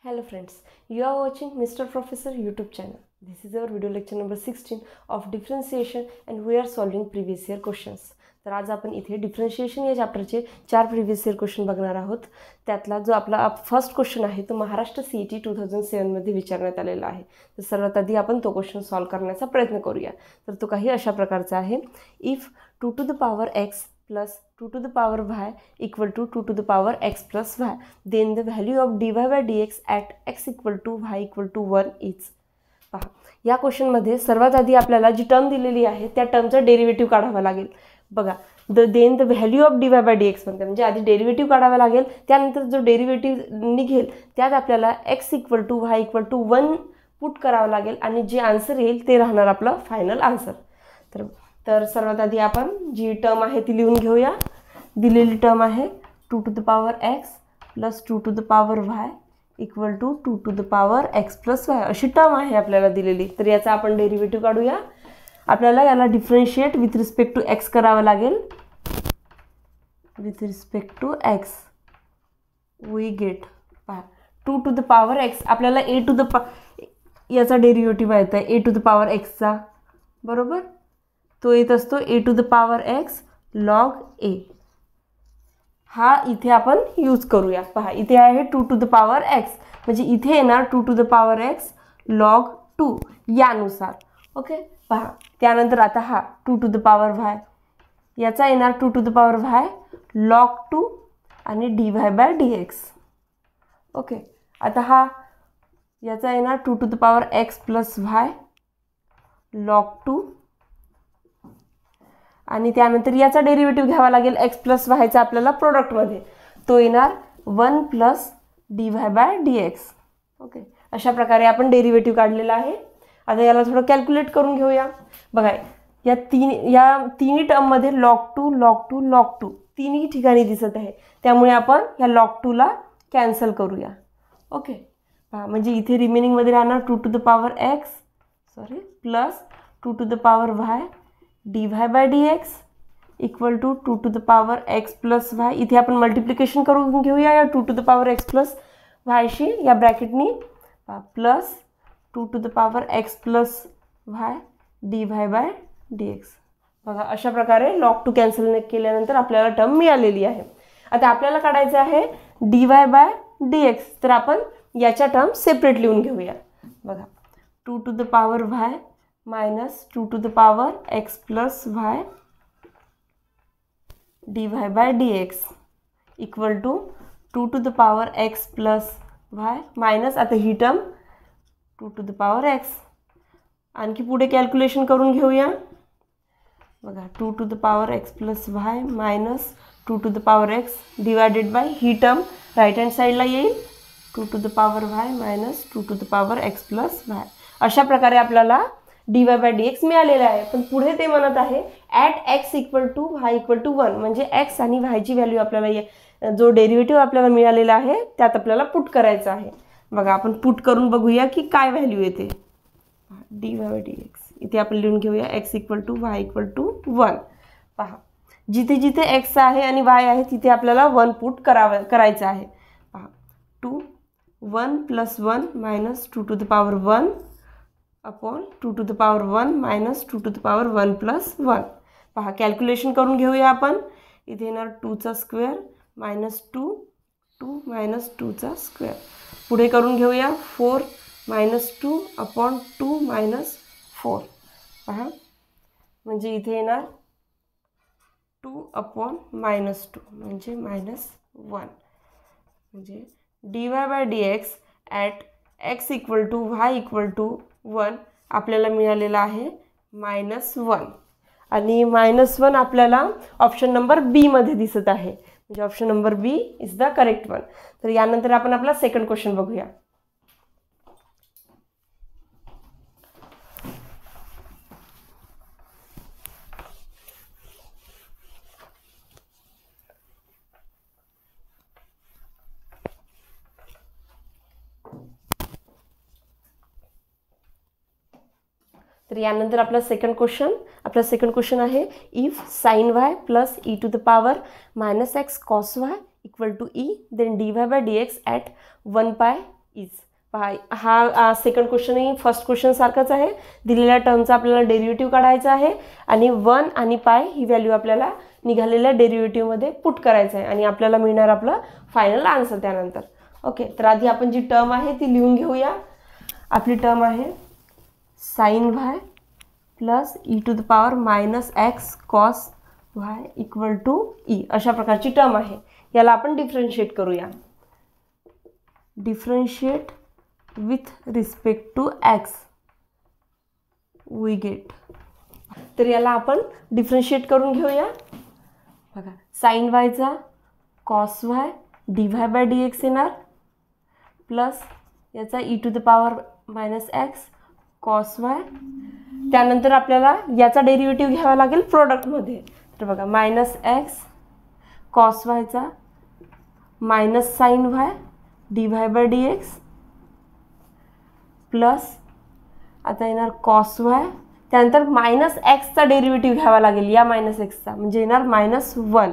Hello friends, you are watching Mr. Professor YouTube channel. This is our video lecture number 16 of differentiation and we are solving previous year questions. तर आज आपण इथे differentiation या चॅप्टरचे 4 previous year question बघणार आहोत. त्यातला जो आपला फर्स्ट क्वेश्चन आहे तो महाराष्ट्र CET 2007 मध्ये विचारण्यात आलेला आहे. तर सर्वात आधी आपण तो क्वेश्चन सॉल्व करण्याचा प्रयत्न करूया. तर तो काही अशा प्रकारचा आहे. If 2 to the power x plus 2 to the power y equal to 2 to the power x plus y, then the value of dy by dx at x equal to y equal to 1 is. पहा, या क्वेश्चनमध्ये सर्वात आधी आपल्याला जी term दिलेली आहे त्या टर्मचा derivative काढावा लागेल. बघा, then the value of dy by dx म्हणते, म्हणजे आधी डेरिव्हेटिव्ह काढावा लागेल. त्यानंतर जो डेरिव्हेटिव्ह निघेल त्यात आपल्याला x equal to y equal to 1 put करावं लागेल आणि जे आन्सर येईल ते राहणार आपलं फायनल आन्सर. तर सर्वात आधी आपण जी टर्म आहे ती लिहून घेऊया. दिलेली टर्म आहे 2 to the power x plus 2 to the power y equal to 2 to the power x plus y अशी टर्म आहे आपल्याला दिलेली. तर याचा आपण डेरिव्हेटिव्ह काढूया. आपल्याला याला differentiate with respect to x करावं लागेल. With respect to x we get, पहा 2 to the power x आपल्याला a to the याचा डेरिव्हेटिव्ह येत आहे a to the power x चा, बरोबर. तो येत असतो a to the power x log a. हा इथे आपण यूज करूया. पहा, इथे आहे 2 to the power x, म्हणजे इथे येणार 2 to the power x log 2 यानुसार. ओके, पहा त्यानंतर आता हा 2 to the power y याचा येणार 2 to the power y log 2 आणि dy by dx. ओके, आता हा याचा येणार 2 to the power x plus y log 2 आणि त्यानंतर याचा डेरिव्हेटिव्ह घ्यावा लागेल x प्लस वायचा आपल्याला प्रोडक्टमध्ये. तो येणार 1 plus dy by dx. Okay, अशा प्रकारे आपण डेरिव्हेटिव्ह काढलेला आहे. आता याला थोडं कॅल्क्युलेट करून घेऊया. बघा, या तिन्ही टर्ममध्ये log 2 log 2 log 2 तिन्ही ठिकाणी दिसत आहे. त्यामुळे आपण या log 2 ला कॅन्सल करूया. ओके, पहा म्हणजे इथे रिमेनिंगमध्ये राहणार 2 to the power x plus 2 to the power y dy by dx equal to 2 to the power x plus y. इथे आपण मल्टिप्लिकेशन करून घेऊया या 2 to the power x plus y शी या ब्रॅकेटनी, plus 2 to the power x plus y dy by dx. बघा, अशा प्रकारे log 2 cancel केल्यानंतर आपल्याला टर्म मिळालेली आहे. आता आपल्याला काढायचं आहे dy by dx. तर आपण याच्या टर्म सेपरेट लिहून घेऊया. बघा, 2 to the power y minus 2 to the power x plus y dy by dx equal to 2 to the power x plus y minus आता ही term 2 to the power x. आणखी पुढे calculation करून घेऊया. बघा, 2 to the power x plus y minus 2 to the power x divided by ही term right hand साईडला येईल 2 to the power y minus 2 to the power x plus y. अशा प्रकारे आपल्याला dy by dx मिळालेला आहे. पण पुढे ते म्हणत आहे at x equal to y equal to 1, म्हणजे x आणि y ची व्हॅल्यू आपल्याला जो डेरिव्हेटिव्ह आपल्याला मिळालेला आहे त्यात आपल्याला पुट करायचं आहे. बघा, आपण पुट करून बघूया की काय व्हॅल्यू येते. dy by dx इथे आपण लिहून घेऊया x equal to y equal to 1. पहा, जिथे जिथे x आहे आणि y आहे तिथे आपल्याला 1 पुट करायचं आहे. पहा, 1 plus 1 minus 2 to the power 1 upon 2 to the power 1 minus 2 to the power 1 plus 1. पहा, कॅल्क्युलेशन करून घेऊया आपण. इथे येणार 2 चा स्क्वेअर मायनस 2 मायनस 2 चा स्क्वेअर. पुढे करून घेऊया 4 मायनस 2 अपॉन 2 मायनस 4. पहा, म्हणजे इथे येणार 2 अपॉन मायनस 2 म्हणजे मायनस 1. म्हणजे dy by dx at x equal to y equal to 1 आपल्याला मिळालेला आहे -1. आणि -1 आपल्याला ऑप्शन नंबर बी मध्ये दिसत आहे, म्हणजे option number B is the correct one. तर यानंतर आपण आपला सेकंड क्वेश्चन बघूया. तर यानंतर आपला सेकंड क्वेश्चन आहे if sin y plus e to the power -x cos y equal to e, then dy by dx at 1 by is. पहा हा सेकंड क्वेश्चनही फर्स्ट क्वेश्चन सारखाच आहे. दिलेल्या टर्मचा आपल्याला डेरिव्हेटिव्ह काढायचा आहे आणि 1 आणि पाय ही व्हॅल्यू आपल्याला निघालेल्या डेरिव्हेटिव्हमध्ये पुट करायचं आहे आणि आपल्याला मिळणार आपलं फायनल आन्सर त्यानंतर. ओके, तर आधी आपण जी टर्म आहे ती लिहून घेऊया. आपली टर्म आहे sine y plus e to the power minus x cos y equal to e. अशा प्रकारची टर्म आहे. याला आपण डिफरन्शिएट करूया. Differentiate with respect to x we get. तर याला आपण डिफरन्शिएट करून घेऊया. बघा, साइन वायचा cos y d y by d x येणार प्लस याचा e to the power minus x cos y. त्यानंतर आपल्याला याचा डेरिव्हेटिव्ह घ्यावा लागेल प्रोडक्टमध्ये. तर बघा, मायनस एक्स कॉस वायचा minus sine y d y by d x plus आता येणार कॉस वाय. त्यानंतर मायनस एक्सचा डेरिव्हेटिव्ह घ्यावा लागेल या मायनस एक्सचा, म्हणजे येणार -1.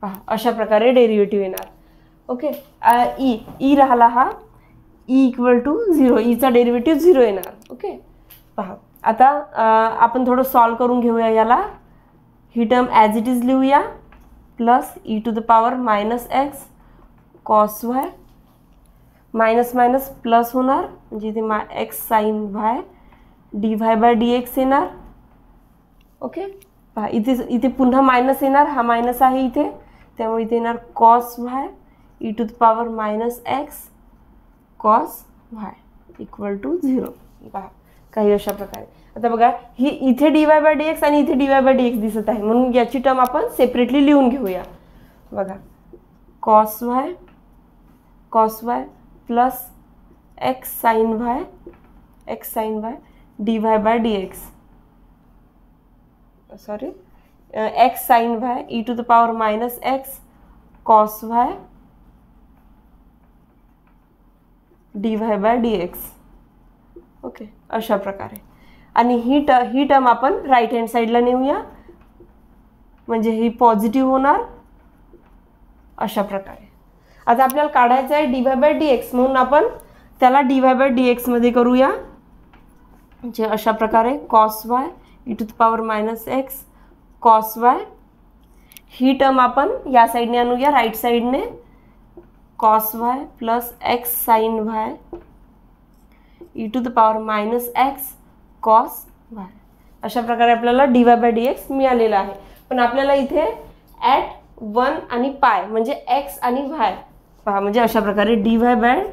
पहा, अशा प्रकारे डेरिव्हेटिव्ह येणार. ओके, ई राहिला हा ई इक्वल टू 0. ईचा डेरिव्हेटिव्ह 0 येणार. ओके, पहा आता आपण थोडं सॉल्व करून घेऊया याला. ही टर्म ॲज इट इज लिहूया plus e to the power minus x cos y minus minus plus होणार, म्हणजे इथे x sine y d y by d x येणार. ओके, पहा इथे पुन्हा मायनस येणार. हा मायनस आहे इथे, त्यामुळे इथे येणार cos y e to the power minus x cos y equal to 0. पहा, काही अशा प्रकारे. आता बघा, ही इथे d y by d x आणि इथे d y by d x दिसत आहे, म्हणून याची टर्म आपण सेपरेटली लिहून घेऊया. बघा, cos y plus x sine y d y by d x, sorry x sine y e to the power minus x cos y d y by d x. Okay, अशा प्रकारे. आणि ही term आपण right hand साईडला नेऊया, म्हणजे ही positive होणार. अशा प्रकारे आता आपल्याला काढायचं आहे d y by d x, म्हणून आपण त्याला डी वाय बाय डी एक्समध्ये करूया. म्हणजे अशा प्रकारे cos y e to the power minus x cos y. ही टर्म आपण या साईडने आणूया, राईट साईडने. Cos y plus x sine y e to the power minus x cos y. अशा प्रकारे आपल्याला d y by d x मिळालेला आहे. पण आपल्याला इथे ॲट 1 आणि पाय म्हणजे एक्स आणि वाय. पहा, म्हणजे अशा प्रकारे D y by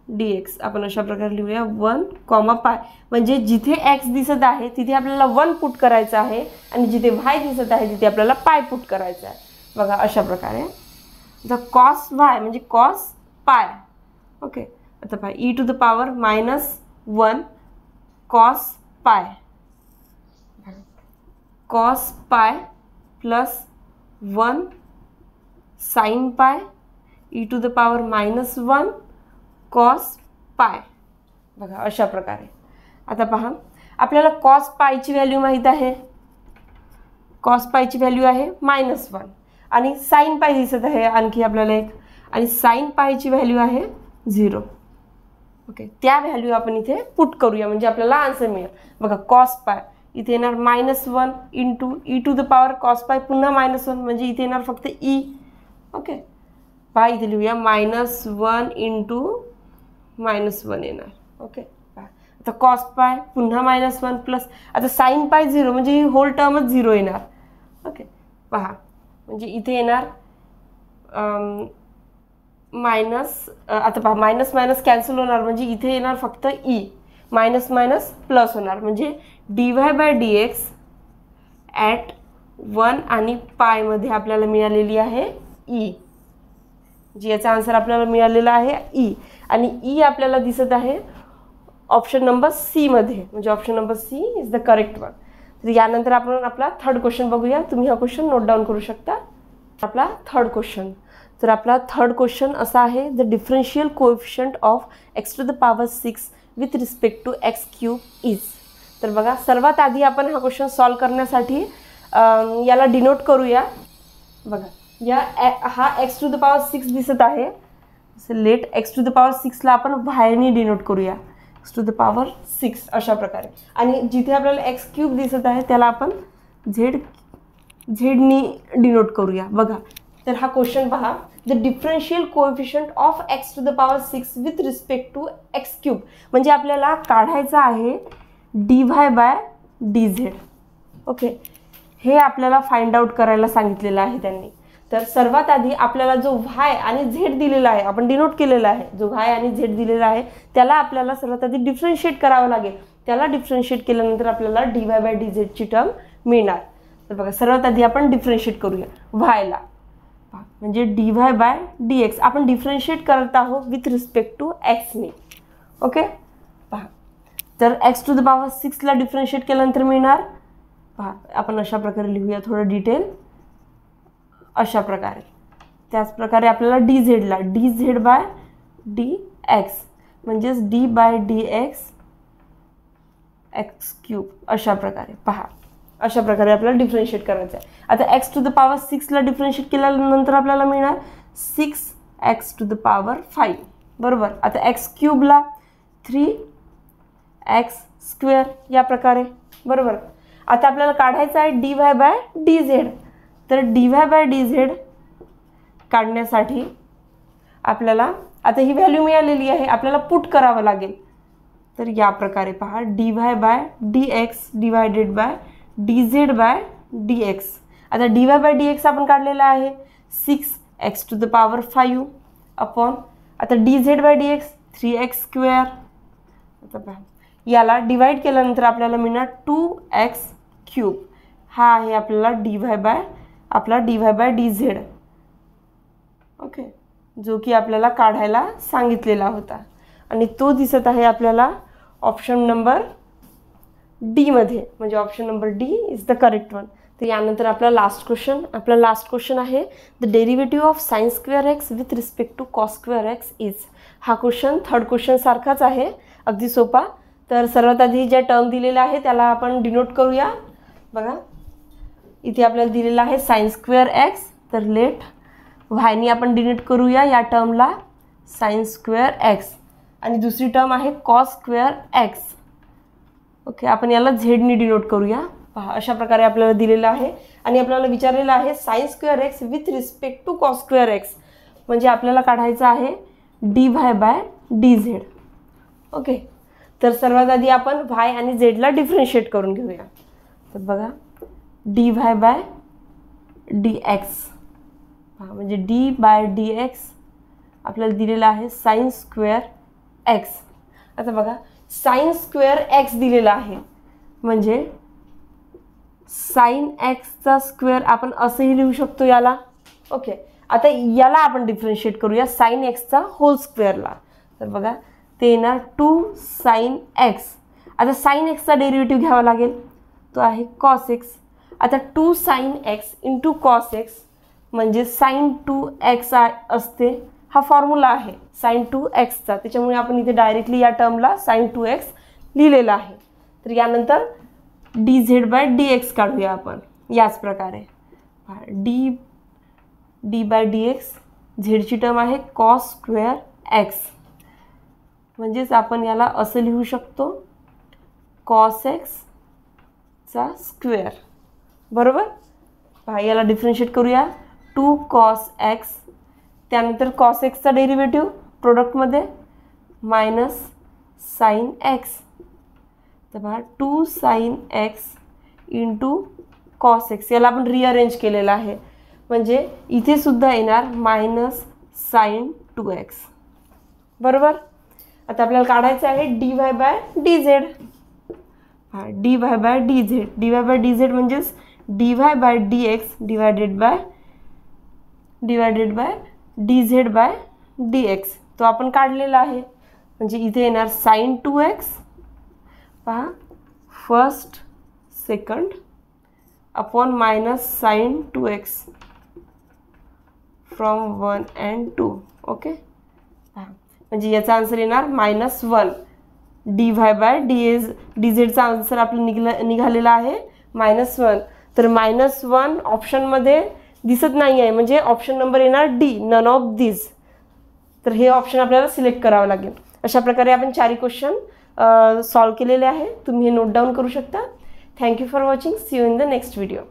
d x आपण अशा प्रकारे लिहूया 1, पाय. म्हणजे जिथे एक्स दिसत आहे तिथे आपल्याला 1 पुट करायचं आहे आणि जिथे वाय दिसत आहे तिथे आपल्याला पाय पुट करायचं आहे. बघा, अशा प्रकारे. द कॉस वाय म्हणजे कॉस पाय. ओके, आता pi e to the power -1 cos pi plus 1 sine pi e to the power -1 cos pi. बघा, अशा प्रकारे. आता पहा, आपल्याला कॉस पायची व्हॅल्यू माहीत आहे. कॉस पायची व्हॅल्यू आहे -1 आणि साइन पाय दिसत आहे आणखी आपल्याला एक, आणि साइन पायची व्हॅल्यू आहे 0. ओके, त्या व्हॅल्यू आपण इथे पुट करूया म्हणजे आपल्याला आन्सर मिळेल. बघा, कॉस पाय इथे येणार -1 into e to the power cos pi पुन्हा -1 म्हणजे इथे येणार फक्त ई. ओके, पाय इथे लिहूया -1 इंटू -1 येणार. ओके, आता कॉस पाय पुन्हा -1 प्लस आता साइन पाय 0 म्हणजे ही होल टर्मच 0 येणार. ओके, पहा, म्हणजे इथे येणार आता पहा मायनस मायनस कॅन्सल होणार म्हणजे इथे येणार फक्त ई. मायनस मायनस प्लस होणार म्हणजे D y by d x at 1 आणि पायमध्ये आपल्याला मिळालेली आहे ई. जी याचा आन्सर आपल्याला मिळालेला आहे ई. आणि ई आपल्याला दिसत आहे ऑप्शन नंबर सी मध्ये, म्हणजे option number C is the correct one. तर यानंतर आपण आपला थर्ड क्वेश्चन बघूया. तुम्ही हा क्वेश्चन नोट डाऊन करू शकता. आपला थर्ड क्वेश्चन. तर आपला थर्ड क्वेश्चन असा आहे, the differential coefficient of x to the power 6 with respect to x cube is. तर बघा, सर्वात आधी आपण हा क्वेश्चन सॉल्व करण्यासाठी याला डिनोट करूया. बघा, हा एक्स टू द पॉवर 6 दिसत आहे, let x to the power 6ला आपण वायने डिनोट करूया, एक्स टू द पॉवर 6 अशा प्रकारे. आणि जिथे आपल्याला एक्स क्यूब दिसत आहे त्याला आपण झेडनी डिनोट करूया. बघा, तर हा क्वेश्चन पहा, the differential coefficient of x to the power 6 with respect to x cube. म्हणजे आपल्याला काढायचं आहे dy बाय dz. ओके, हे आपल्याला फाइंड आउट करायला सांगितलेलं आहे त्यांनी. तर सर्वात आधी आपल्याला जो y आणि z दिलेला आहे, आपण डिनोट केलेला आहे, जो y आणि z दिलेला आहे त्याला आपल्याला सर्वात आधी डिफरन्शिएट करावं लागेल. त्याला डिफरन्शिएट केल्यानंतर आपल्याला dy बाय dz ची टर्म मिळणार. तर बघा, सर्वात आधी आपण डिफरन्शिएट करूया y ला, म्हणजे dy बाय dx आपण डिफरन्शिएट करत आहोत विथ रिस्पेक्ट टू x ने. ओके, पहा, तर एक्स टू द पॉवर 6ला डिफरन्शिएट केल्यानंतर मिळणार, पहा आपण अशा प्रकारे लिहूया, थोडं डिटेल अशा प्रकारे. त्याच प्रकारे आपल्याला dz ला dz बाय dx म्हणजेच d बाय dx एक्स क्यूब अशा प्रकारे. पहा, अशा प्रकारे आपल्याला डिफरन्शिएट करायचं आहे. आता एक्स टू द पॉवर 6ला डिफरन्शिएट केल्यानंतर आपल्याला मिळणार 6x टू द पॉवर 5 बरोबर. आता एक्स क्यूबला 3x स्क्वेअर या प्रकारे बरोबर. आता आपल्याला काढायचं आहे dy बाय dz. तर dy बाय dz काढण्यासाठी आपल्याला आता ही व्हॅल्यू मिळालेली आहे, आपल्याला पुट करावं लागेल. तर या प्रकारे पहा, dy by dx divided by dz by dx. आता dy बाय dx आपण काढलेला आहे 6x to the power 5 upon, आता dz by dx 3x square. आता पहा, याला डिवाइड केल्यानंतर आपल्याला मिळणार 2x क्यूब. हा आहे आपल्याला dy बाय dz. ओके, जो की आपल्याला काढायला सांगितलेला होता आणि तो दिसत आहे आपल्याला ऑप्शन नंबर डी मध्ये, म्हणजे option number D is the correct one. तर यानंतर आपला लास्ट क्वेश्चन आहे, the derivative of sine square x with respect to cos square x is. हा क्वेश्चन थर्ड क्वेश्चन सारखाच आहे, अगदी सोपा. तर सर्वात आधी ज्या टर्म दिलेल्या आहे त्याला आपण डिनोट करूया. बघा, इथे आपल्याला दिलेला आहे साइन स्क्वेअर एक्स, तर लेट वायनी आपण डिनोट करूया या टर्मला साइन स्क्वेअर एक्स. आणि दुसरी टर्म आहे कॉस स्क्वेअर एक्स. ओके, आपण याला झेडनी डिनोट करूया. पहा, अशा प्रकारे आपल्याला दिलेलं आहे आणि आपल्याला विचारलेलं आहे sine square x with respect to cos square x. म्हणजे आपल्याला काढायचं आहे dy बाय dz. ओके, तर सर्वात आधी आपण y आणि z ला डिफरन्शिएट करून घेऊया. तर बघा, dy बाय dx, म्हणजे d बाय dx आपल्याला दिलेला आहे साइन स्क्वेअर एक्स. आता बघा, साइन स्क्वेअर एक्स दिलेला आहे म्हणजे साइन एक्सचा स्क्वेअर आपण असंही लिहू शकतो याला. ओके, आता याला आपण डिफरन्शिएट करूया साइन एक्सचा होल स्क्वेअरला. तर बघा, ते येणार 2 साइन एक्स. आता साइन एक्सचा डेरिव्हेटिव्ह घ्यावा लागेल, तो आहे कॉस एक्स. आता 2 sine x into cos x म्हणजे साइन 2x असते. हा फॉर्म्युला आहे साइन 2xचा, त्याच्यामुळे आपण इथे डायरेक्टली या टर्मला साइन 2x लिहिलेला आहे. तर यानंतर dz बाय dx काढूया आपण याच प्रकारे. d बाय dx, झेडची टर्म आहे कॉस स्क्वेअर एक्स, म्हणजेच आपण याला असं लिहू शकतो कॉस एक्सचा स्क्वेअर बरोबर. पहा, याला डिफरन्शिएट करूया 2 कॉस एक्स. त्यानंतर कॉस एक्सचा डेरिव्हेटिव्ह प्रोडक्टमध्ये मायनस साइन एक्स. तर पहा, 2 sine x into cos x, याला आपण रिअरेंज केलेलं आहे म्हणजे इथे सुद्धा येणार मायनस साइन 2x बरोबर. आता आपल्याला काढायचं आहे dy बाय dz. हा, dy बाय dz म्हणजेच dy by dx divided by dz by dx. तो आपण काढलेला आहे म्हणजे इथे येणार साइन 2x. पहा, first second upon minus sine 2x from 1 and 2. Okay, म्हणजे याचा आन्सर येणार -1. dy बाय dzचा आन्सर आपलं निघालेला आहे -1. तर -1 ऑप्शनमध्ये दिसत नाही आहे म्हणजे ऑप्शन नंबर येणार डी, नन ऑफ दिस. तर हे ऑप्शन आपल्याला सिलेक्ट करावं लागेल. अशा प्रकारे आपण 4 क्वेश्चन सॉल्व केलेले आहे. तुम्ही हे नोट डाऊन करू शकता. Thank you for watching. See you in the next video.